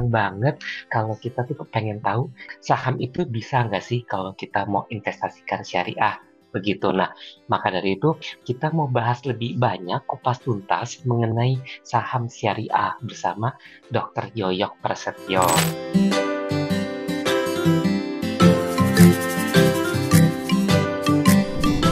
banget kalau kita tuh pengen tahu saham itu bisa nggak sih kalau kita mau investasikan syariah begitu. Nah, maka dari itu kita mau bahas lebih banyak kupas tuntas mengenai saham syariah bersama Dr. Yoyok Prasetyo.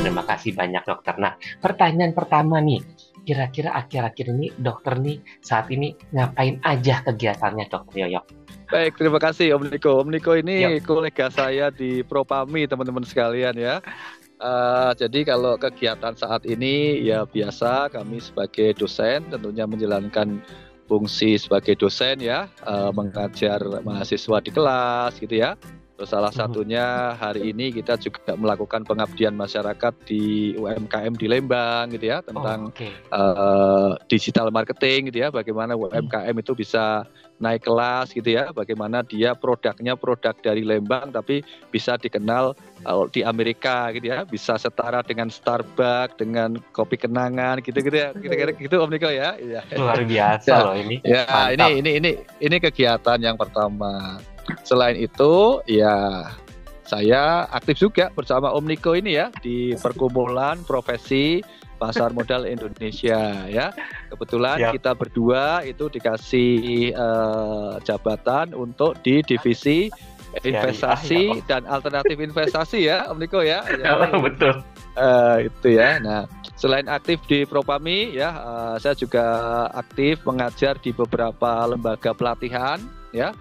Terima kasih banyak dokter. Nah, pertanyaan pertama nih, kira-kira akhir-akhir ini dokter nih saat ini ngapain aja kegiatannya dokter Yoyok? Baik, terima kasih Om Niko. Om Niko ini Yuk. kolega saya di Propami, teman-teman sekalian ya. Jadi kalau kegiatan saat ini ya biasa kami sebagai dosen tentunya menjalankan fungsi sebagai dosen ya, mengajar mahasiswa di kelas gitu ya. Terus salah satunya hari ini kita juga melakukan pengabdian masyarakat di UMKM di Lembang gitu ya, tentang digital marketing gitu ya, bagaimana UMKM itu bisa naik kelas gitu ya, bagaimana dia produknya produk dari Lembang tapi bisa dikenal di Amerika gitu ya, bisa setara dengan Starbucks, dengan kopi kenangan gitu-gitu ya, kira-kira gitu Om Niko ya. Luar biasa ya, loh ini. Ya, Mantap. ini kegiatan yang pertama. Selain itu, ya saya aktif juga bersama Om Niko ini ya di perkumpulan profesi pasar modal Indonesia ya. Kebetulan kita berdua itu dikasih jabatan untuk di divisi investasi dan alternatif investasi ya, Om Niko ya. Betul. Itu ya. Nah, selain aktif di Propami ya, saya juga aktif mengajar di beberapa lembaga pelatihan ya.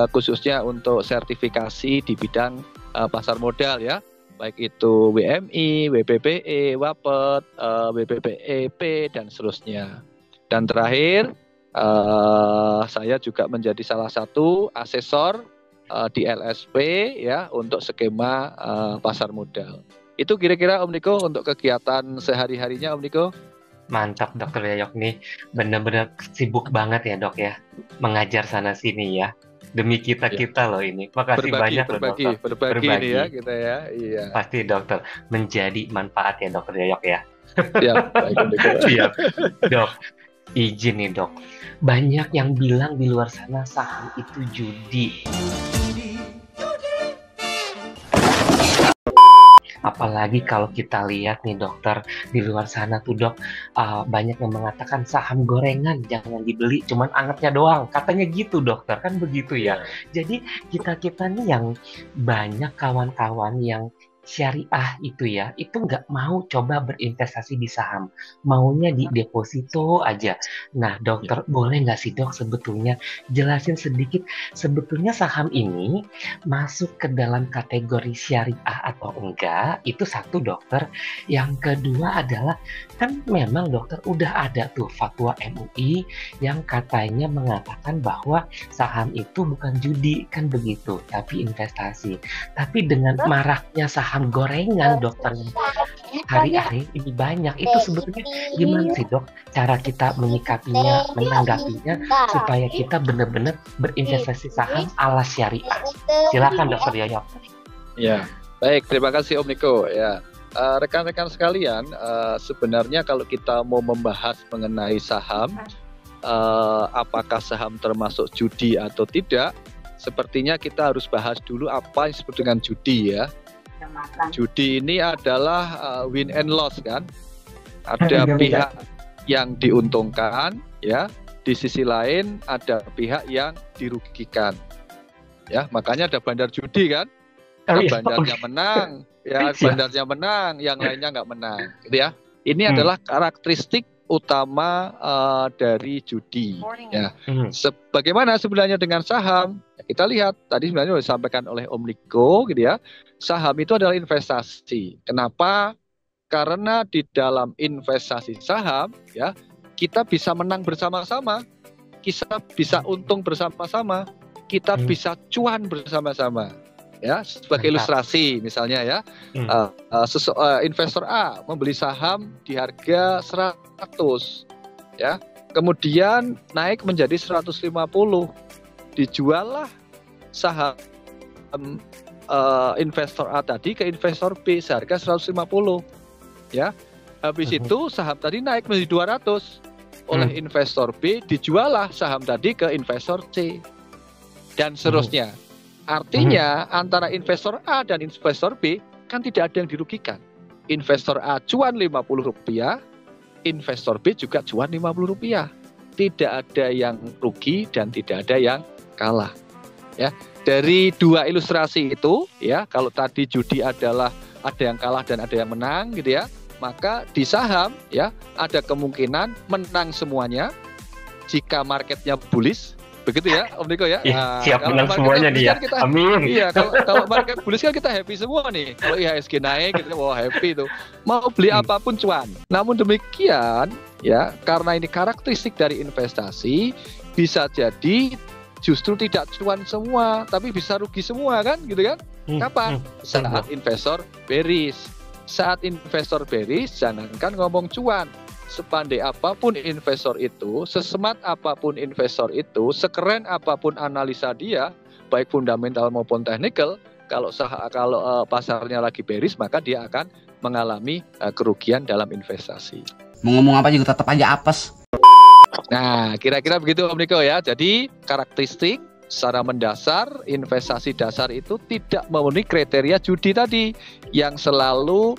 Khususnya untuk sertifikasi di bidang pasar modal ya, baik itu WMI, WPPE, WAPET, WPPEP dan seterusnya. Dan terakhir saya juga menjadi salah satu asesor di LSP ya untuk skema pasar modal. Itu kira-kira Om Niko untuk kegiatan sehari-harinya Om Niko. Mantap dokter Yoyok nih, benar-benar sibuk banget ya dok ya, mengajar sana sini ya. Demi kita-kita loh ini. Makasih banyak loh dokter. Berbagi ini ya kita ya. Iya. Pasti dokter menjadi manfaat ya dokter Yoyok ya. Siap, baik, siap. Dok, izin nih dok. Banyak yang bilang di luar sana saham itu judi. Apalagi kalau kita lihat nih dokter, di luar sana tuh dok, banyak yang mengatakan saham gorengan jangan dibeli, cuman angetnya doang. Katanya gitu dokter, kan begitu ya. Jadi kita-kita nih yang banyak kawan-kawan yang syariah itu ya, itu nggak mau coba berinvestasi di saham, maunya di deposito aja. Nah dokter, boleh nggak sih dok sebetulnya jelasin sedikit, sebetulnya saham ini masuk ke dalam kategori syariah atau enggak? Itu satu dokter. Yang kedua adalah kan memang dokter udah ada tuh fatwa MUI yang katanya mengatakan bahwa saham itu bukan judi, kan begitu, tapi investasi. Tapi dengan maraknya saham gorengan dokter hari-hari ini banyak, itu sebetulnya gimana sih dok cara kita menyikapinya, menanggapinya supaya kita benar-benar berinvestasi saham ala syariah? Silakan dokter Yoyok. Ya, baik, terima kasih Om Niko ya. Rekan-rekan sekalian, sebenarnya kalau kita mau membahas mengenai saham, apakah saham termasuk judi atau tidak, sepertinya kita harus bahas dulu apa yang disebut dengan judi ya. Judi ini adalah win and loss kan. Ada pihak yang diuntungkan ya, di sisi lain ada pihak yang dirugikan. Ya, makanya ada bandar judi kan. Bandarnya menang, ya bandarnya menang, yang lainnya nggak menang, gitu ya. Ini adalah karakteristik utama dari judi. Ya, bagaimana sebenarnya dengan saham? Ya, kita lihat tadi sebenarnya sudah disampaikan oleh Om Niko, gitu ya. Saham itu adalah investasi. Kenapa? Karena di dalam investasi saham, ya kita bisa menang bersama-sama, kita bisa untung bersama-sama, kita bisa cuan bersama-sama. Ya, sebagai ilustrasi misalnya ya, investor A membeli saham di harga 100 ya, kemudian naik menjadi 150, dijuallah saham investor A tadi ke investor B seharga 150 ya, habis itu saham tadi naik menjadi 200 oleh investor B, dijuallah saham tadi ke investor C dan seterusnya. Artinya antara investor A dan investor B kan tidak ada yang dirugikan. Investor A cuan Rp50, investor B juga cuan Rp50. Tidak ada yang rugi dan tidak ada yang kalah. Ya, dari dua ilustrasi itu, ya, kalau tadi judi adalah ada yang kalah dan ada yang menang, gitu ya, maka di saham, ya, ada kemungkinan menang semuanya jika marketnya bullish. Begitu ya, Om Niko ya. Nah, siap menang semuanya dia. Kita, amin. Iya, kalau market bullish kan kita happy semua nih. Kalau IHSG naik, kita wah happy tuh. Mau beli apapun cuan. Namun demikian, ya, karena ini karakteristik dari investasi, bisa jadi justru tidak cuan semua, tapi bisa rugi semua kan, gitu kan? Kapan? Saat investor bearish. Saat investor bearish, jangankan ngomong cuan. Sepandai apapun investor itu, sesemat apapun investor itu, sekeren apapun analisa dia, baik fundamental maupun technical, kalau pasarnya lagi bearish, maka dia akan mengalami kerugian dalam investasi. Mau ngomong apa juga tetap aja apes. Nah, kira-kira begitu Om Niko ya. Jadi karakteristik secara mendasar investasi dasar itu tidak memenuhi kriteria judi tadi, yang selalu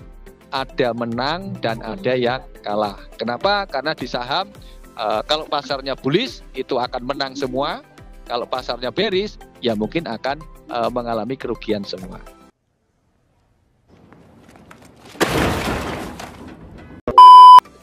ada menang dan ada yang kalah. Kenapa? Karena di saham kalau pasarnya bullish itu akan menang semua. Kalau pasarnya bearish ya mungkin akan mengalami kerugian semua.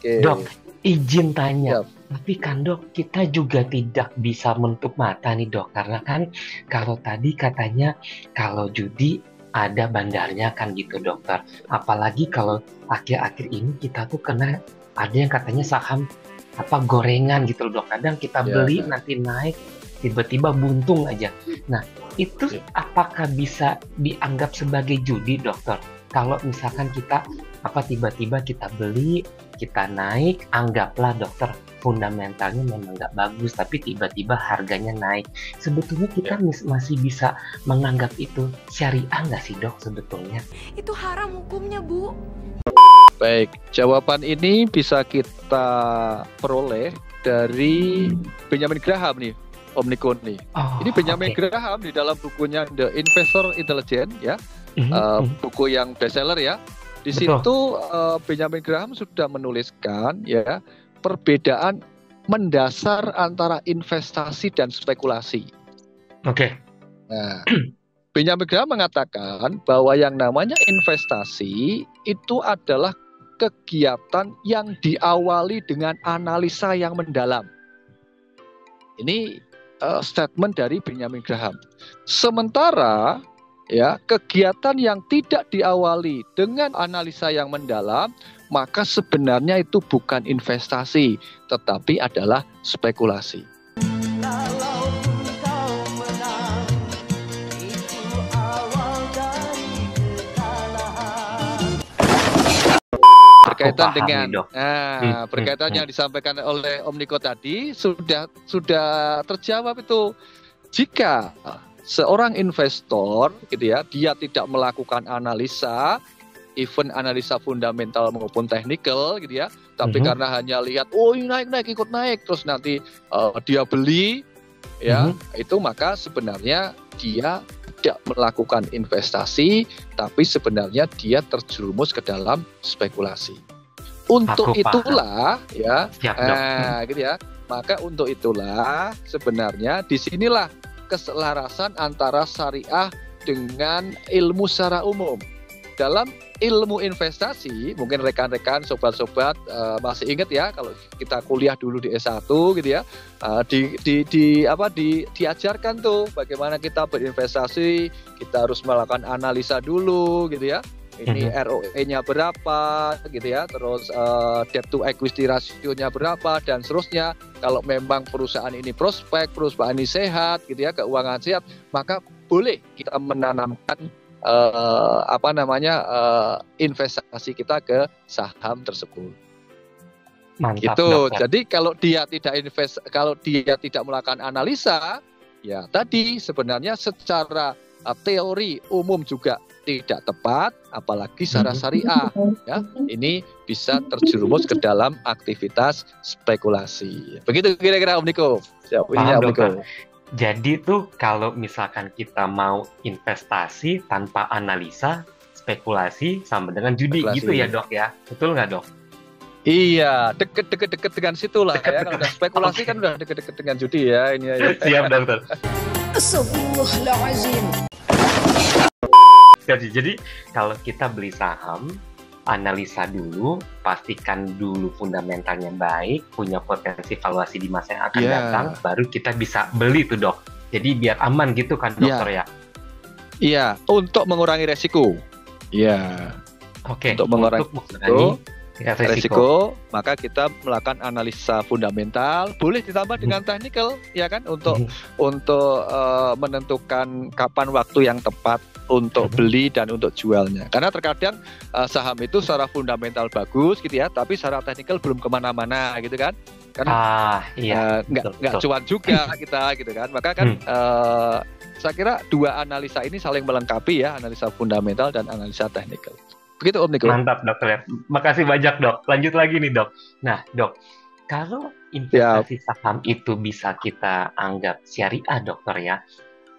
Oke. Dok, izin tanya. Yep. Tapi kan dok, kita juga tidak bisa menutup mata nih dok. Karena kan kalau tadi katanya kalau judi ada bandarnya kan gitu dokter. Apalagi kalau akhir-akhir ini kita tuh kena ada yang katanya saham gorengan gitu loh dok. Kadang kita beli nanti naik tiba-tiba buntung aja. Nah itu apakah bisa dianggap sebagai judi dokter? Kalau misalkan kita tiba-tiba kita beli, kita naik, anggaplah dokter fundamentalnya memang nggak bagus, tapi tiba-tiba harganya naik. Sebetulnya kita masih bisa menganggap itu syariah nggak sih dok sebetulnya? Itu haram hukumnya Bu. Baik, jawaban ini bisa kita peroleh dari Benjamin Graham nih, Om Niko nih. Ini Benjamin Graham di dalam bukunya The Investor Intelligence ya, buku yang bestseller ya. Di situ Benjamin Graham sudah menuliskan ya perbedaan mendasar antara investasi dan spekulasi. Oke. Nah, Benjamin Graham mengatakan bahwa yang namanya investasi itu adalah kegiatan yang diawali dengan analisa yang mendalam. Ini statement dari Benjamin Graham. Sementara ya, kegiatan yang tidak diawali dengan analisa yang mendalam, maka sebenarnya itu bukan investasi, tetapi adalah spekulasi. Berkaitan dengan berkaitan yang disampaikan oleh Om Niko tadi sudah terjawab itu. Jika seorang investor gitu ya, dia tidak melakukan analisa, even analisa fundamental maupun technical gitu ya, tapi karena hanya lihat ini naik ikut naik, terus nanti dia beli ya, itu maka sebenarnya dia tidak melakukan investasi, tapi sebenarnya dia terjerumus ke dalam spekulasi. Untuk itulah ya, gitu ya, maka untuk itulah sebenarnya disinilah keselarasan antara syariah dengan ilmu secara umum. Dalam ilmu investasi, mungkin rekan-rekan, sobat-sobat masih ingat ya, kalau kita kuliah dulu di S1 gitu ya, diajarkan tuh bagaimana kita berinvestasi, kita harus melakukan analisa dulu gitu ya. Ini ROE-nya berapa gitu ya, terus debt to equity ratio-nya berapa dan seterusnya. Kalau memang perusahaan ini prospek, perusahaan ini sehat gitu ya, keuangan sehat, maka boleh kita menanamkan investasi kita ke saham tersebut. Mantap, gitu. Dokter. Jadi kalau dia tidak melakukan analisa, ya tadi sebenarnya secara teori umum juga tidak tepat, apalagi secara syariah. Ya, ini bisa terjerumus ke dalam aktivitas spekulasi. Begitu kira-kira Om Niko. Paham, Om Niko. Jadi tuh kalau misalkan kita mau investasi tanpa analisa, spekulasi sama dengan judi gitu ya Spekulasi. dok ya, betul nggak dok? Iya, deket-deket dengan situ lah. Ya, kalau Dekat-dekat. udah spekulasi Oke. kan udah deket-deket dengan judi ya ini ya. Siap dokter. Jadi kalau kita beli saham, analisa dulu, pastikan dulu fundamentalnya baik, punya potensi valuasi di masa yang akan Iya. datang, baru kita bisa beli tuh dok. Jadi biar aman gitu kan dokter ya. Iya, untuk mengurangi resiko. Iya, Oke, untuk mengurangi resiko, maka kita melakukan analisa fundamental, boleh ditambah dengan technical, ya kan, untuk menentukan kapan waktu yang tepat untuk beli dan untuk jualnya. Karena terkadang saham itu secara fundamental bagus gitu ya, tapi secara technical belum kemana-mana gitu kan. Karena nggak cuan juga kita gitu kan. Maka kan saya kira dua analisa ini saling melengkapi ya, analisa fundamental dan analisa technical. Begitu Om Niko. Mantap dokter. Makasih banyak dok. Lanjut lagi nih dok. Nah dok, kalau investasi saham itu bisa kita anggap syariah dokter ya,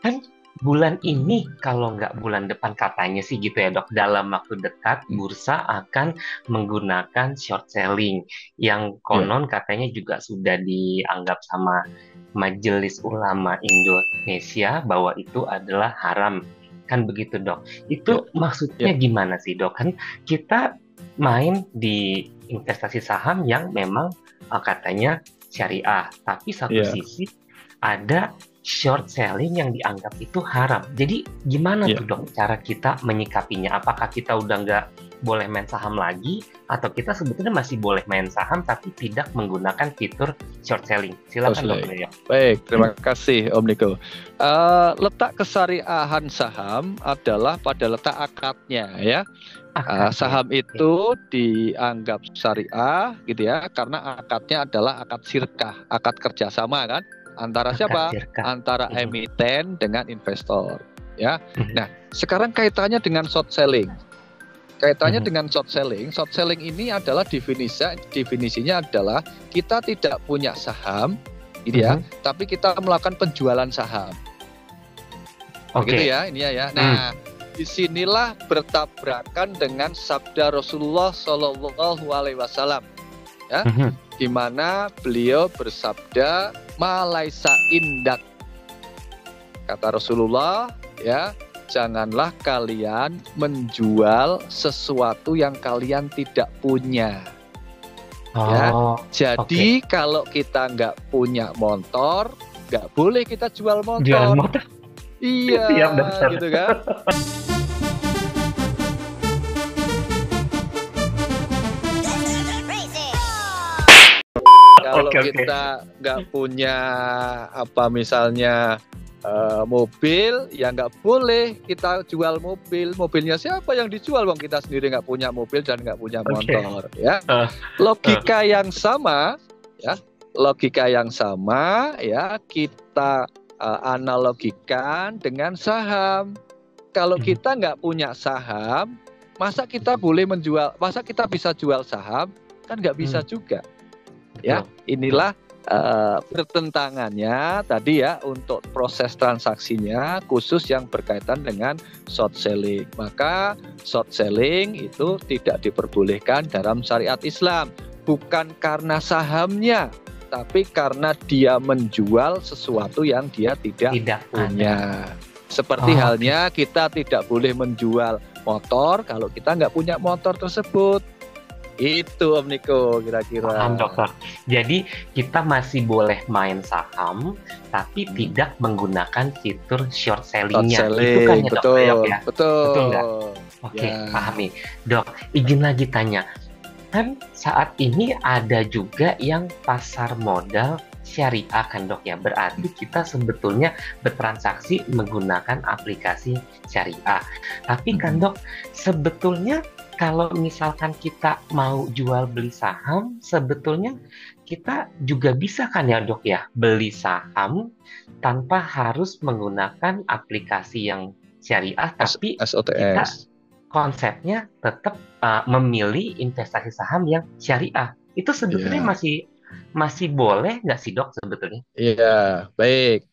kan bulan ini kalau nggak bulan depan katanya sih gitu ya dok, dalam waktu dekat bursa akan menggunakan short selling yang konon katanya juga sudah dianggap sama Majelis Ulama Indonesia bahwa itu adalah haram. Kan begitu dok. Itu maksudnya gimana sih dok? Kan kita main di investasi saham yang memang katanya syariah, tapi satu sisi ada short selling yang dianggap itu haram. Jadi gimana tuh dok cara kita menyikapinya? Apakah kita udah nggak boleh main saham lagi, atau kita sebetulnya masih boleh main saham tapi tidak menggunakan fitur short selling? Silakan dok. Baik, terima kasih Om Niko. Letak kesyariahan saham adalah pada letak akadnya ya. Saham itu dianggap syariah gitu ya, karena akadnya adalah akad syirkah, akad kerjasama kan, antara siapa? Antara emiten dengan investor ya. Nah, sekarang kaitannya dengan short selling. Dengan short selling ini adalah definisinya adalah kita tidak punya saham gitu ya, tapi kita melakukan penjualan saham. Gitu ya, ini ya. Nah, disinilah bertabrakan dengan sabda Rasulullah Shallallahu Alaihi Wasallam, ya, di mana beliau bersabda, "Malaisa indak." Kata Rasulullah, ya, janganlah kalian menjual sesuatu yang kalian tidak punya. Ya, jadi kalau kita nggak punya motor, nggak boleh kita jual motor. Iya, gitu kan? Kalau kita nggak punya misalnya mobil, ya nggak boleh kita jual mobil. Mobilnya siapa yang dijual? Wong kita sendiri nggak punya mobil dan nggak punya motor. Ya, logika yang sama, ya, kita analogikan dengan saham. Kalau kita nggak punya saham, masa kita boleh menjual? Masa kita bisa jual saham? Kan nggak bisa juga. Ya, inilah pertentangannya tadi ya untuk proses transaksinya, khusus yang berkaitan dengan short selling. Maka short selling itu tidak diperbolehkan dalam syariat Islam, bukan karena sahamnya, tapi karena dia menjual sesuatu yang dia tidak punya. Seperti halnya kita tidak boleh menjual motor kalau kita nggak punya motor tersebut. Itu Om Niko kira-kira. Paham dokter. Jadi kita masih boleh main saham, tapi tidak menggunakan fitur short selling-nya. Itu kan ya betul, dok ya? Betul nggak? Oke, paham nih. Dok, izin lagi tanya. Kan saat ini ada juga yang pasar modal syariah kan dok ya, berarti kita sebetulnya bertransaksi menggunakan aplikasi syariah. Tapi kan dok, sebetulnya kalau misalkan kita mau jual beli saham, sebetulnya kita juga bisa kan ya dok ya, beli saham tanpa harus menggunakan aplikasi yang syariah, tapi kita konsepnya tetap memilih investasi saham yang syariah. Itu sebetulnya masih boleh nggak sih dok sebetulnya? Iya, baik.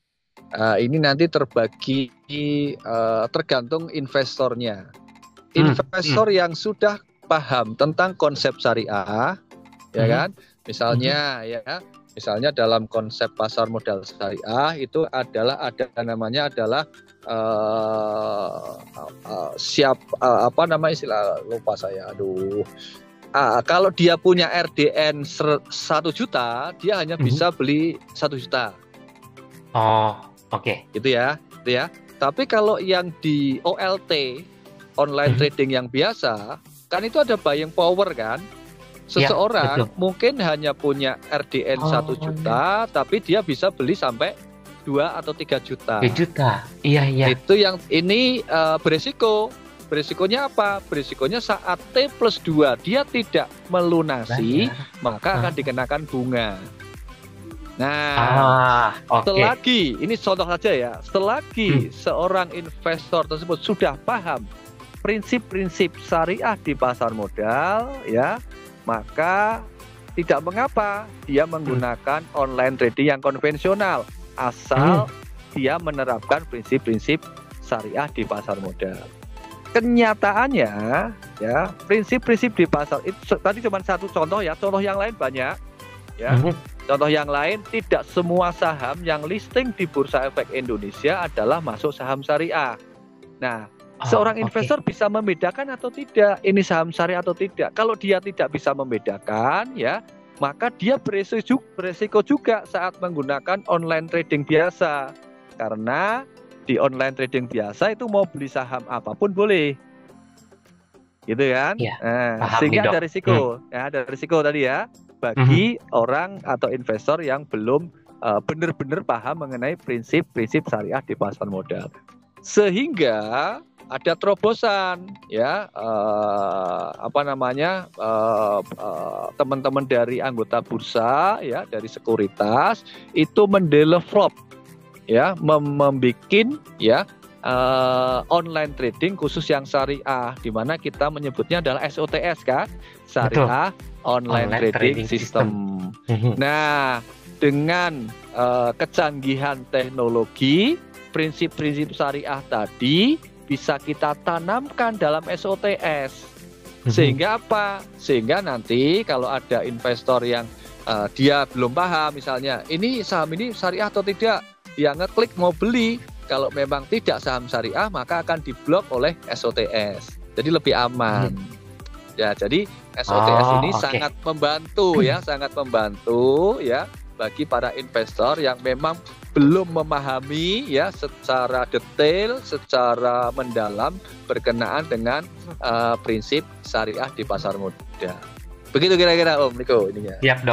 Ini nanti terbagi tergantung investornya. Investor yang sudah paham tentang konsep syariah, ya kan? Misalnya dalam konsep pasar modal syariah itu adalah ada namanya adalah lupa saya. Kalau dia punya RDN 1 juta, dia hanya bisa beli 1 juta. Oh, oke. Gitu ya. Tapi kalau yang di OLT, online trading yang biasa, kan itu ada buying power kan? Seseorang mungkin hanya punya RDN 1 juta, tapi dia bisa beli sampai 2 atau 3 juta. 3 juta, iya. Itu yang ini beresiko. Beresikonya apa? Beresikonya saat T+2 dia tidak melunasi, maka akan dikenakan bunga. Nah, selagi, ini contoh saja ya, selagi seorang investor tersebut sudah paham prinsip-prinsip syariah di pasar modal, ya, maka tidak mengapa dia menggunakan online trading yang konvensional, asal dia menerapkan prinsip-prinsip syariah di pasar modal. Kenyataannya, ya, prinsip-prinsip di pasar itu tadi cuma satu contoh ya, contoh yang lain banyak, ya. Contoh yang lain, tidak semua saham yang listing di Bursa Efek Indonesia adalah masuk saham syariah. Nah, seorang investor bisa membedakan atau tidak ini saham syariah atau tidak. Kalau dia tidak bisa membedakan, ya, maka dia beresiko juga saat menggunakan online trading biasa. Karena di online trading biasa itu mau beli saham apapun boleh, gitu kan? Ya, sehingga ada risiko, ada risiko tadi ya bagi orang atau investor yang belum benar-benar paham mengenai prinsip-prinsip syariah di pasar modal. Sehingga ada terobosan, ya, teman-teman dari anggota bursa, ya, dari sekuritas itu mendevelop, ya, membikin, ya, online trading khusus yang syariah, di mana kita menyebutnya adalah SOTS kan, syariah online trading system. Nah, dengan kecanggihan teknologi, prinsip-prinsip syariah tadi bisa kita tanamkan dalam SOTS. Sehingga apa? Sehingga nanti kalau ada investor yang dia belum paham, misalnya ini saham ini syariah atau tidak, dia ngeklik mau beli, kalau memang tidak saham syariah maka akan diblok oleh SOTS. Jadi lebih aman. Ya, jadi SOTS ini sangat membantu, ya, sangat membantu, ya, bagi para investor yang memang belum memahami, ya, secara detail, secara mendalam berkenaan dengan prinsip syariah di pasar modal. Begitu kira-kira Om Niko ininya. Siap,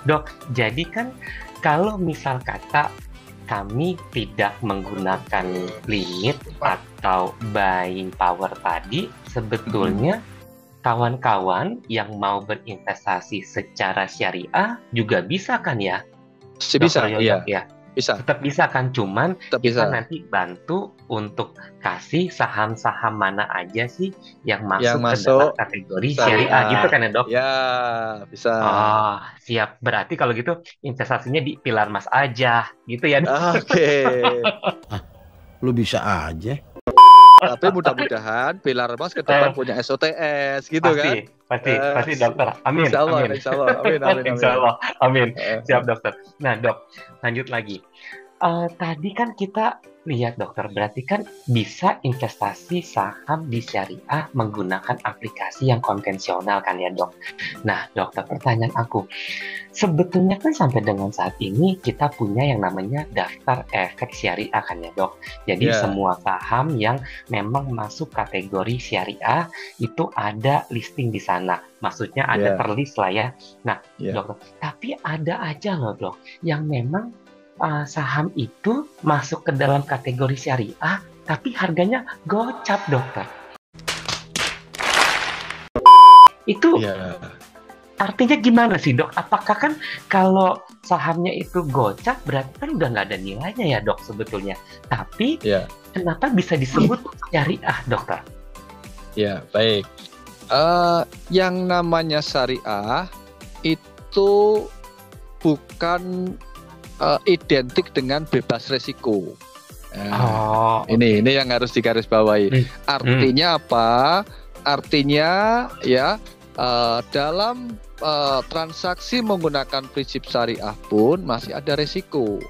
Dok, jadi kan kalau misal kata kami tidak menggunakan limit atau buying power tadi, sebetulnya kawan-kawan yang mau berinvestasi secara syariah juga bisa kan ya? Bisa, iya. Ya. Bisa. Tetap bisa kan, cuman kita bisa. nanti bantu untuk kasih saham-saham mana aja sih yang masuk ke dalam kategori syariah gitu kan ya, Dok? Ya, bisa. Oh, siap. Berarti kalau gitu investasinya di pilar emas aja gitu ya, Dok? Oke. Lu bisa aja. Tapi mudah-mudahan pilar emas ke depan punya SOTS gitu kan? Pasti dokter. Amin. Insya Allah. Amin. Siap dokter. Nah dok, lanjut lagi. Tadi kan kita lihat dokter, berarti kan bisa investasi saham di syariah menggunakan aplikasi yang konvensional kan ya dok. Nah dokter, pertanyaan aku, sebetulnya kan sampai dengan saat ini kita punya yang namanya daftar efek syariah kan ya dok. Jadi semua saham yang memang masuk kategori syariah itu ada listing di sana. Maksudnya ada terlist lah ya. Nah dokter, tapi ada aja loh dok yang memang saham itu masuk ke dalam kategori syariah, tapi harganya gocap, dokter. Itu artinya gimana sih, dok? Apakah kan kalau sahamnya itu gocap, berarti kan udah nggak ada nilainya ya, dok, sebetulnya. Tapi kenapa bisa disebut syariah, dokter? Ya, baik. Yang namanya syariah itu bukan identik dengan bebas resiko. Oh, ini yang harus digarisbawahi. Artinya apa? Artinya ya dalam transaksi menggunakan prinsip syariah pun masih ada resiko.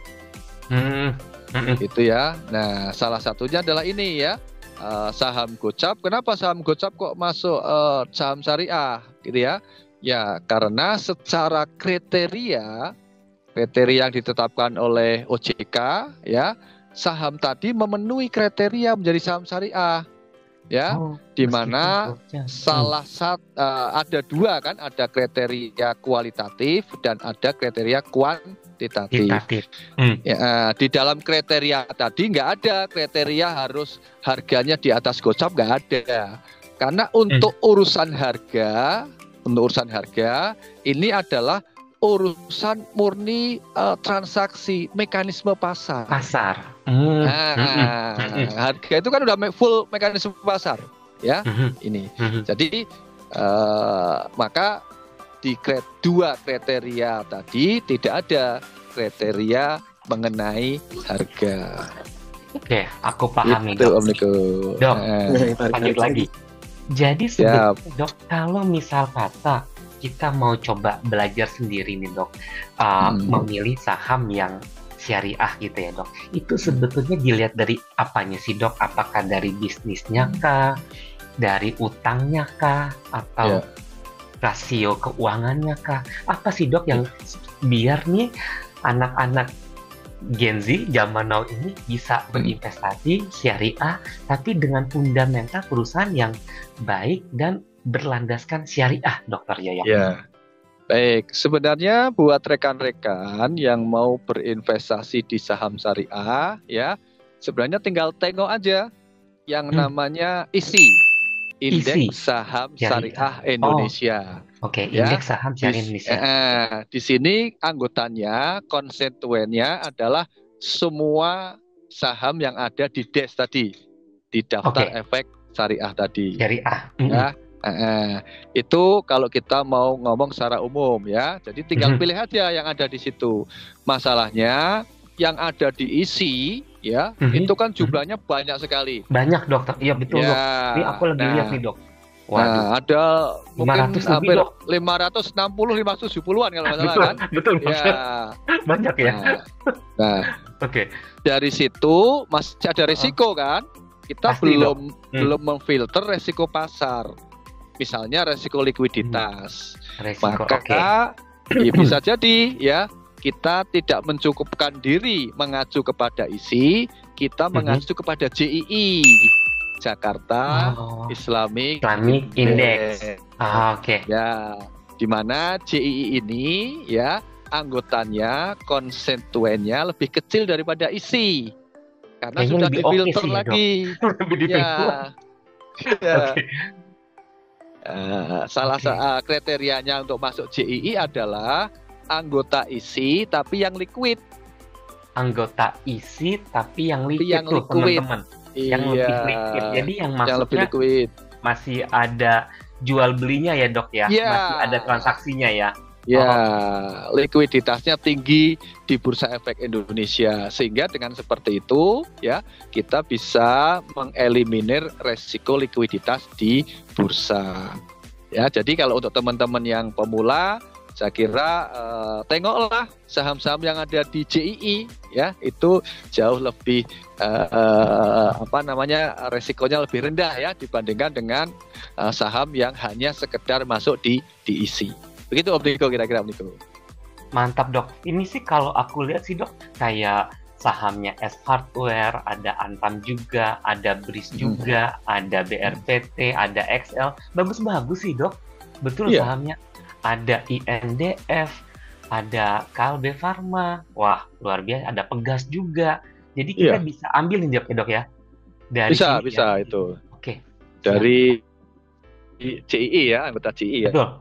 Gitu ya. Nah, salah satunya adalah ini ya. Saham gocap. Kenapa saham gocap kok masuk saham syariah gitu ya? Ya, karena secara kriteria yang ditetapkan oleh OJK ya, saham tadi memenuhi kriteria menjadi saham syariah. Ya, di mana salah satu ada dua kan, ada kriteria kualitatif dan ada kriteria kuantitatif. Ya, di dalam kriteria tadi nggak ada kriteria harus harganya di atas gocap, nggak ada. Karena untuk urusan harga ini adalah urusan murni transaksi mekanisme pasar. Harga itu kan udah full mekanisme pasar, ya. Ini. Jadi maka di dua kriteria tadi tidak ada kriteria mengenai harga. Oke, aku paham nih, Dok. Dok, lanjut lagi. Jadi sebenarnya Dok, kalau misal kata kita mau coba belajar sendiri nih Dok, memilih saham yang syariah gitu ya Dok, itu sebetulnya dilihat dari apanya sih Dok? Apakah dari bisnisnya kah, dari utangnya kah, atau rasio keuangannya kah? Apa sih Dok yang biar nih anak-anak Gen Z zaman now ini bisa berinvestasi syariah tapi dengan fundamental perusahaan yang baik dan berlandaskan syariah, Dokter Yaya? Ya, baik. Sebenarnya buat rekan-rekan yang mau berinvestasi di saham syariah, ya, sebenarnya tinggal tengok aja yang namanya ISI, Indeks Saham Syariah Indonesia. Oke, Indeks Saham Syariah Indonesia. Di sini anggotanya, konstituennya adalah semua saham yang ada di DES tadi, di daftar efek syariah tadi. Syariah. Ya. Itu kalau kita mau ngomong secara umum ya, jadi tinggal pilih aja yang ada di situ. Masalahnya yang ada di isi ya, itu kan jumlahnya banyak sekali. Banyak Dokter, iya betul Dok. Ini aku lagi lihat nih Dok. Ada mungkin 500 hampir lebih, 560, 570-an kalau nggak salah kan. Betul ya. Banyak ya. Dari situ masih ada risiko kan. Kita pasti, belum memfilter resiko pasar. Misalnya resiko likuiditas, maka ya bisa jadi ya kita tidak mencukupkan diri mengacu kepada isi, kita mengacu kepada JII, Jakarta Islamic Index. Ya, di mana JII ini ya anggotanya, konstituennya lebih kecil daripada isi, karena sudah difilter lagi. Salah satu kriterianya untuk masuk JII adalah anggota isi tapi yang liquid. Anggota isi tapi yang liquid, teman-teman. Yang lebih liquid. Jadi yang maksudnya masih ada jual belinya ya Dok ya? Masih ada transaksinya ya? Ya, likuiditasnya tinggi di Bursa Efek Indonesia, sehingga dengan seperti itu ya kita bisa mengeliminir resiko likuiditas di bursa. Ya, jadi kalau untuk teman-teman yang pemula, saya kira tengoklah saham-saham yang ada di JII ya, itu jauh lebih resikonya lebih rendah ya dibandingkan dengan saham yang hanya sekedar masuk di isi. Begitu Om Niko, kira-kira Om Niko. Mantap Dok. Ini sih kalau aku lihat sih Dok, kayak sahamnya S Hardware, ada Antam juga, ada BRIS juga, ada BRPT, ada XL. Bagus-bagus sih Dok. Betul sahamnya. Ada INDF, ada Kalbe Pharma. Wah, luar biasa. Ada Pegas juga. Jadi kita bisa ambil nih Dok ya. Dari bisa ya. Itu. Dari JII ya, anggota JII ya. Betul.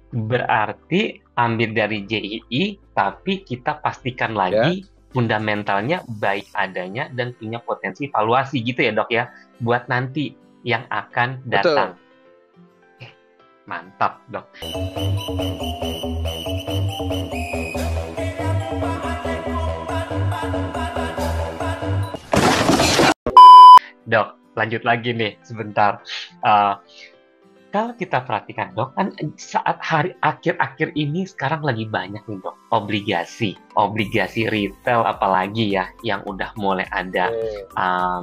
Berarti ambil dari JII, tapi kita pastikan lagi fundamentalnya baik adanya dan punya potensi valuasi gitu ya Dok ya, buat nanti yang akan datang. Mantap Dok. lanjut lagi nih sebentar. Eh, Kalau kita perhatikan dok, kan saat hari akhir-akhir ini sekarang lagi banyak nih dok, obligasi retail apalagi ya, yang udah mulai ada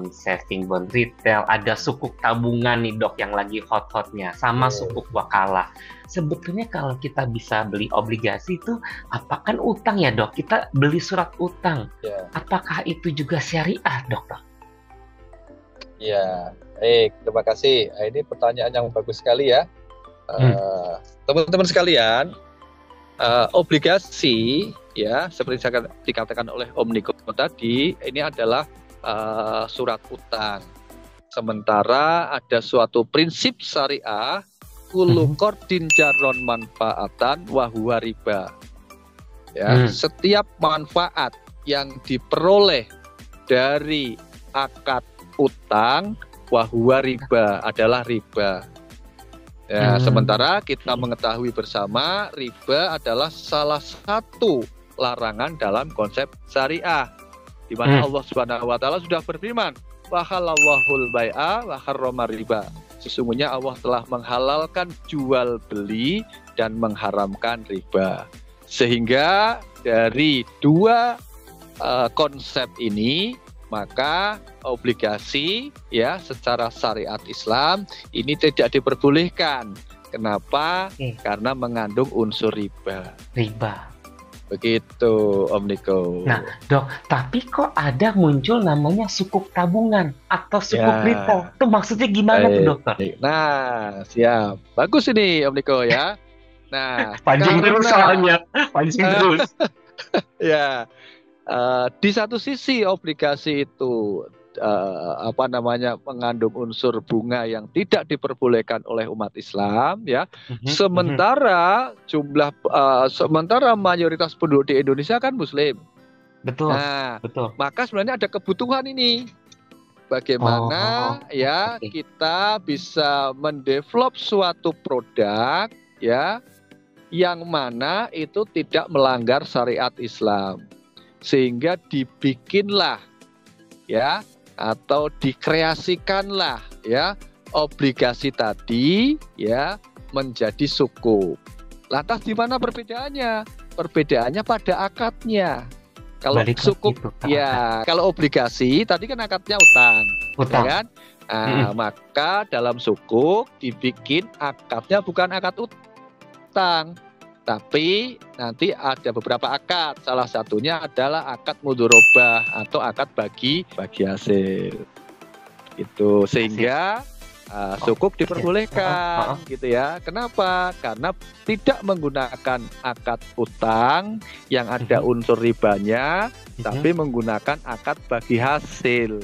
saving bond retail, ada sukuk tabungan nih dok yang lagi hot-hotnya, sama sukuk wakalah. Sebetulnya kalau kita bisa beli obligasi itu, apa kan utang ya dok? Kita beli surat utang, apakah itu juga syariah dokter? Ya, terima kasih. Ini pertanyaan yang bagus sekali ya. Teman-teman sekalian, obligasi ya seperti saya dikatakan oleh Om Niko tadi, ini adalah surat utang. Sementara ada suatu prinsip syariah, kullu qardin jarron manfaatan wa huwa riba. Ya, setiap manfaat yang diperoleh dari akad utang wahwa riba adalah riba. Ya, sementara kita mengetahui bersama riba adalah salah satu larangan dalam konsep syariah, di mana Allah Subhanahu wa taala sudah berfirman, wa halallahul bai'a wa harrama riba. Sesungguhnya Allah telah menghalalkan jual beli dan mengharamkan riba. Sehingga dari dua konsep ini, maka obligasi ya secara syariat Islam ini tidak diperbolehkan. Kenapa? Karena mengandung unsur riba. Begitu Om Niko. Nah dok, tapi kok ada muncul namanya sukuk tabungan atau sukuk retail? Itu maksudnya gimana tuh dokter? Nah siap, bagus ini Om Niko ya. Nah pancing terus soalnya, pancing terus. Ya. Di satu sisi obligasi itu mengandung unsur bunga yang tidak diperbolehkan oleh umat Islam ya. Sementara sementara mayoritas penduduk di Indonesia kan Muslim. Betul. Nah, betul. Maka sebenarnya ada kebutuhan ini. Bagaimana kita bisa mendevelop suatu produk ya yang mana itu tidak melanggar syariat Islam. Sehingga dibikinlah ya atau dikreasikanlah ya obligasi tadi ya menjadi sukuk. Lantas di mana perbedaannya? Perbedaannya pada akadnya. Kalau sukuk kalau obligasi tadi kan akadnya utang. Ya kan? Nah, maka dalam sukuk dibikin akadnya bukan akad utang. Tapi nanti ada beberapa akad, salah satunya adalah akad mudharabah atau akad bagi hasil. Itu sehingga sukuk diperbolehkan gitu ya. Kenapa? Karena tidak menggunakan akad utang yang ada unsur ribanya, tapi menggunakan akad bagi hasil.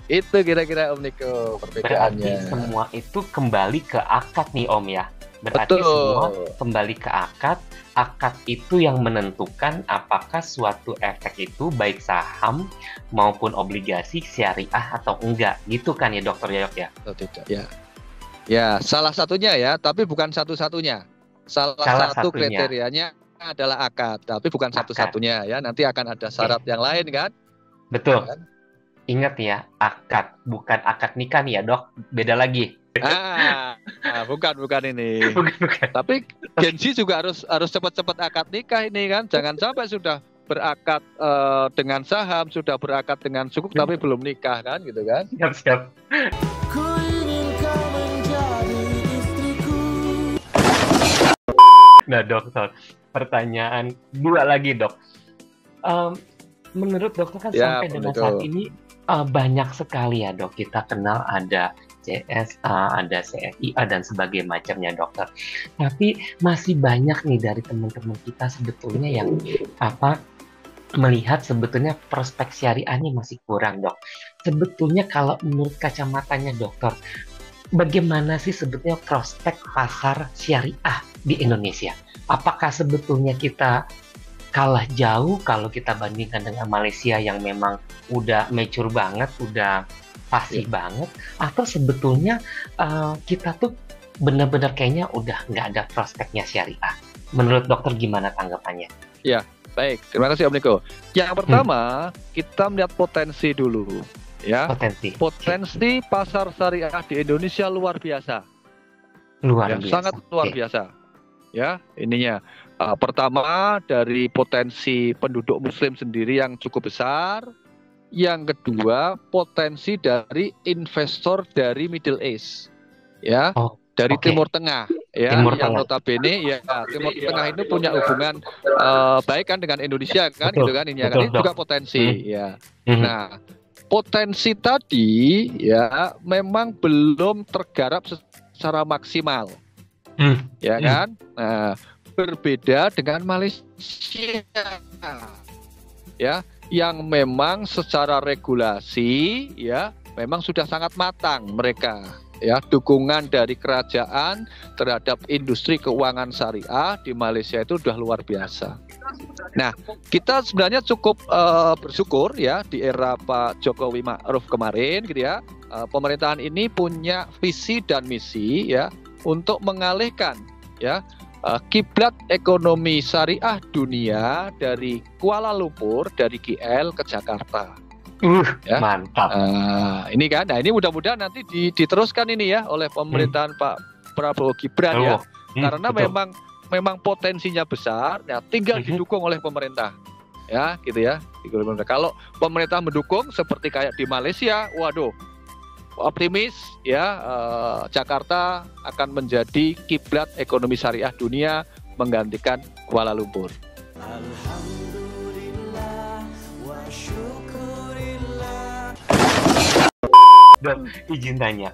Itu kira-kira Om Niko perbedaannya. Berarti semua itu kembali ke akad nih Om ya. Berarti semua kembali ke akad. Akad itu yang menentukan apakah suatu efek itu baik saham maupun obligasi syariah atau enggak. Gitu kan ya Dokter Yoyok ya? Atau tidak ya. Ya, salah satunya ya, tapi bukan satu-satunya. Salah satu kriterianya adalah akad, tapi bukan satu-satunya ya. Nanti akan ada syarat yang lain kan? Betul. Kan? Ingat ya, akad bukan akad nikah nih ya Dok. Beda lagi. Bukan ini. Bukan. Tapi Gen Z juga harus cepat-cepat akad nikah ini kan. Jangan sampai sudah berakad dengan saham, sudah berakad dengan sukuk tapi belum nikah kan gitu kan. Siap. Nah dokter, pertanyaan dua lagi dok. Menurut dokter kan sampai dengan saat ini banyak sekali ya dok, kita kenal ada CSA, ada CFIA dan sebagainya macamnya dokter. Tapi masih banyak nih dari teman-teman kita sebetulnya yang melihat sebetulnya prospek syariahnya masih kurang dok. Sebetulnya kalau menurut kacamatanya dokter, bagaimana sih sebetulnya prospek pasar syariah di Indonesia? Apakah sebetulnya kita kalah jauh kalau kita bandingkan dengan Malaysia yang memang udah mature banget, udah fasih banget, atau sebetulnya kita tuh benar-benar kayaknya udah nggak ada prospeknya syariah? Menurut dokter gimana tanggapannya? Ya, baik. Terima kasih Om Niko. Yang pertama, kita melihat potensi dulu. ya. Potensi. Potensi pasar syariah di Indonesia luar biasa. Luar Ya, biasa. sangat luar biasa. Ya, ininya. Pertama dari potensi penduduk Muslim sendiri yang cukup besar. Yang kedua, potensi dari investor dari Middle East. Ya. Oh, Dari oke. Timur Tengah, ya, Timur yang Tengah. notabene ya Timur Tengah itu punya hubungan baik kan dengan Indonesia kan, Betul, gitu kan, ini kan, betul, ini Dok. juga potensi, ya. Mhm. Nah, potensi tadi ya memang belum tergarap secara maksimal, ya kan. Nah, berbeda dengan Malaysia, ya, yang memang secara regulasi ya memang sudah sangat matang mereka. Ya, dukungan dari kerajaan terhadap industri keuangan syariah di Malaysia itu sudah luar biasa. Nah, kita sebenarnya cukup bersyukur ya di era Pak Jokowi Ma'ruf kemarin, gitu ya. Pemerintahan ini punya visi dan misi ya untuk mengalihkan ya kiblat ekonomi syariah dunia dari Kuala Lumpur, dari KL ke Jakarta. Ya. Mantap. Ini kan, nah ini mudah-mudahan nanti diteruskan ini ya oleh pemerintahan Pak Prabowo Gibran ya, karena betul. memang potensinya besar, ya tinggal didukung oleh pemerintah, ya gitu ya. Kalau pemerintah mendukung seperti kayak di Malaysia, waduh, optimis ya, Jakarta akan menjadi kiblat ekonomi syariah dunia menggantikan Kuala Lumpur. Dan izin tanya,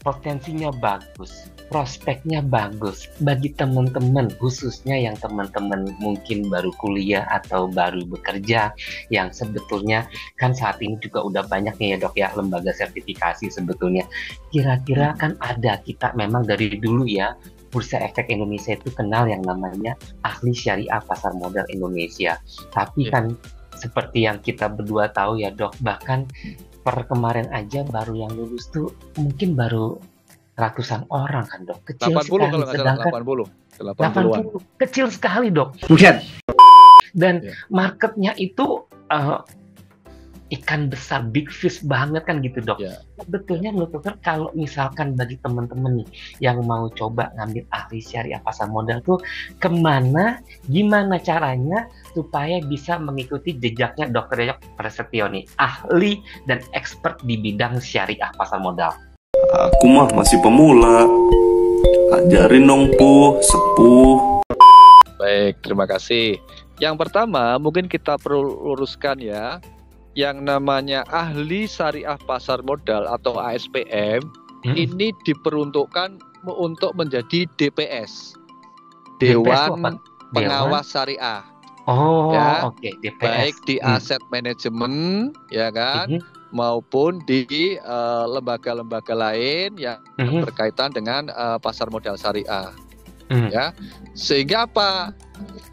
potensinya bagus, prospeknya bagus bagi teman-teman, khususnya yang teman-teman mungkin baru kuliah atau baru bekerja, yang sebetulnya kan saat ini juga udah banyak nih ya Dok ya lembaga sertifikasi sebetulnya. Kira-kira kan ada, kita memang dari dulu ya Bursa Efek Indonesia itu kenal yang namanya ahli syariah pasar modal Indonesia. Tapi kan seperti yang kita berdua tahu ya Dok, bahkan per kemarin aja baru yang lulus tuh mungkin baru ratusan orang kan Dok, kecil 80 sekali. kalau nggak salah, 80, kecil sekali Dok. Dan marketnya itu ikan besar, big fish banget kan gitu Dok. Sebetulnya menurut Dokter kalau misalkan bagi teman-teman nih yang mau coba ngambil ahli syariah pasar modal tuh kemana, gimana caranya supaya bisa mengikuti jejaknya Dr. Yoyok Prasetyo nih, ahli dan expert di bidang syariah pasar modal. Aku mah masih pemula, ajarin dong sepuh. Baik, terima kasih. Yang pertama mungkin kita perlu luruskan ya, yang namanya ahli syariah pasar modal atau ASPM ini diperuntukkan untuk menjadi DPS, Dewan Pengawas Syariah. Oh, ya, oke, DPS. Baik di aset manajemen, ya kan, maupun di lembaga-lembaga lain yang berkaitan dengan pasar modal syariah. Ya, sehingga apa?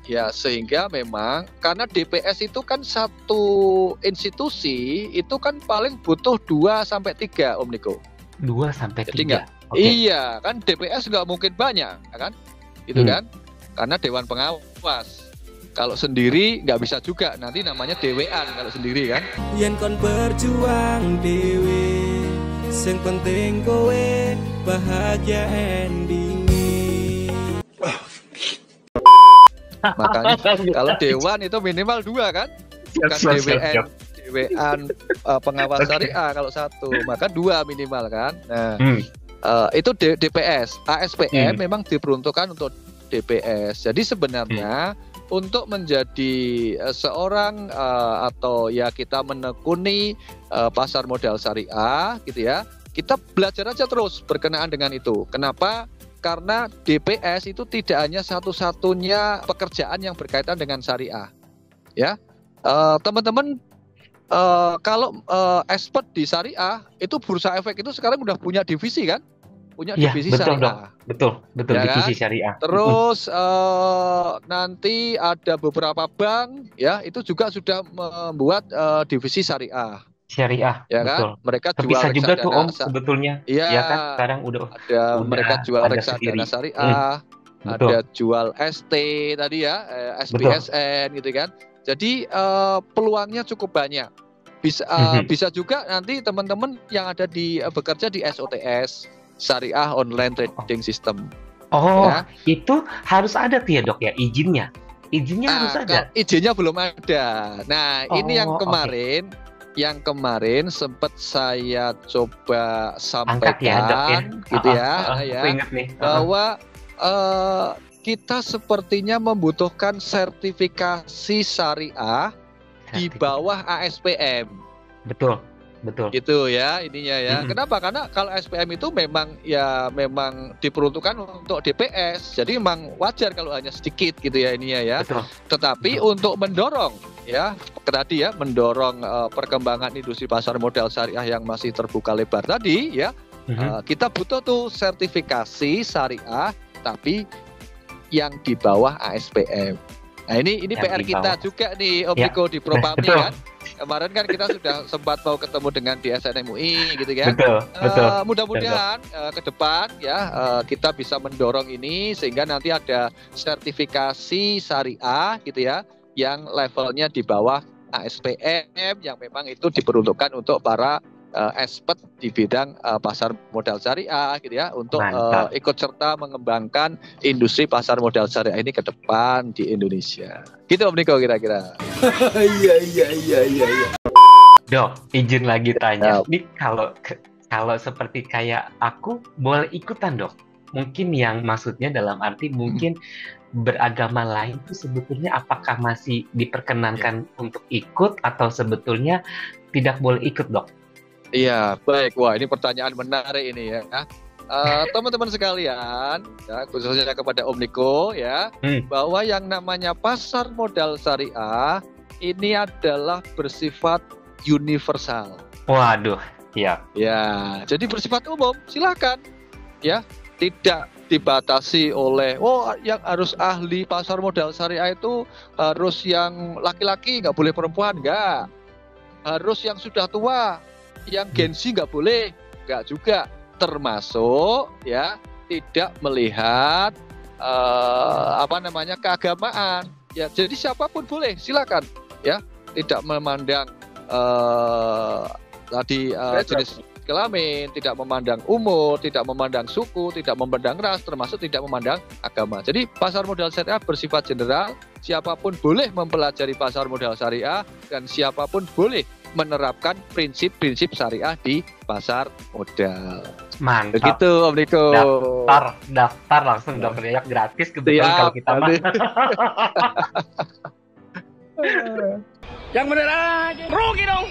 Ya, sehingga memang karena DPS itu kan satu institusi itu kan paling butuh 2-3 Om Niko. 2-3. Jadi enggak, iya kan DPS nggak mungkin banyak, kan? Itu kan? Karena Dewan Pengawas. Kalau sendiri nggak bisa juga, nanti namanya dewean kalau sendiri kan. Yen kon berjuang dewe, sing penting kowe bahagia ending. Makanya kalau dewan itu minimal 2 kan, bukan dewan pengawas syariah kalau 1, maka 2 minimal kan. Nah, itu DPS, ASPM memang diperuntukkan untuk DPS. Jadi sebenarnya untuk menjadi seorang atau ya kita menekuni pasar modal syariah gitu ya, kita belajar aja terus berkenaan dengan itu. Kenapa? Karena DPS itu tidak hanya satu-satunya pekerjaan yang berkaitan dengan syariah, ya. Teman-teman, kalau expert di syariah itu Bursa Efek itu sekarang udah punya divisi kan, punya divisi syariah. Betul, ya divisi kan? Syariah. Terus nanti ada beberapa bank, ya itu juga sudah membuat divisi syariah. Syariah, ya betul. Kan? Mereka jual bisa juga tuh Om sebetulnya. Iya, ya kan sekarang udah mereka jual reksadana syariah, ada jual ST tadi ya, SPSN gitu kan. Jadi peluangnya cukup banyak. Bisa juga nanti teman-teman yang ada di bekerja di SOTS, Syariah Online Trading System. Oh, Ya. itu harus ada tuh ya dok ya izinnya. Izinnya harus ada. Izinnya belum ada. Nah, ini Oh, yang kemarin sempat saya coba Angkat ya dok ya. sampaikan, gitu ya, Aku ingat nih. bahwa kita sepertinya membutuhkan sertifikasi syariah di bawah ASPM. Betul. Gitu ya ininya ya. Kenapa? Karena kalau SPM itu memang diperuntukkan untuk DPS. Jadi memang wajar kalau hanya sedikit gitu ya ininya ya. Betul. Tetapi untuk mendorong ya tadi ya mendorong perkembangan industri pasar modal syariah yang masih terbuka lebar tadi ya. Kita butuh tuh sertifikasi syariah tapi yang di bawah ASPM. Nah ini PR kita juga nih Om Niko di Propamdi kan. Kemarin kan kita sudah sempat mau ketemu dengan di SNMUI gitu kan. Betul. Mudah-mudahan ke depan ya kita bisa mendorong ini sehingga nanti ada sertifikasi syariah gitu ya yang levelnya di bawah ASPM yang memang itu diperuntukkan untuk para expert di bidang pasar modal syariah gitu ya untuk ikut serta mengembangkan industri pasar modal syariah ini ke depan di Indonesia. Gitu Om Niko kira-kira. Iya. Dok, izin lagi tanya. Ini kalau seperti kayak aku boleh ikutan dok? Mungkin yang maksudnya dalam arti mungkin beragama lain itu sebetulnya apakah masih diperkenankan untuk ikut atau sebetulnya tidak boleh ikut dok? Iya, baik. Wah, ini pertanyaan menarik ini ya. Teman-teman sekalian, ya, khususnya kepada Om Niko ya, bahwa yang namanya pasar modal syariah ini adalah bersifat universal. Waduh, iya. Ya, jadi bersifat umum, silakan. Ya, tidak dibatasi oleh yang harus ahli pasar modal syariah itu harus yang laki-laki, nggak boleh perempuan, nggak. Harus yang sudah tua. Yang Gen Z nggak boleh, nggak juga, termasuk ya tidak melihat keagamaan ya, jadi siapapun boleh, silakan ya, tidak memandang jenis kelamin, tidak memandang umur, tidak memandang suku, tidak memandang ras, termasuk tidak memandang agama. Jadi pasar modal syariah bersifat general, siapapun boleh mempelajari pasar modal syariah dan siapapun boleh menerapkan prinsip-prinsip syariah di pasar modal. Mantap. Begitu Om Niko. Daftar langsung dokter Yayat gratis kebetulan kalau kita mah. Yang bener aja. Rugi dong.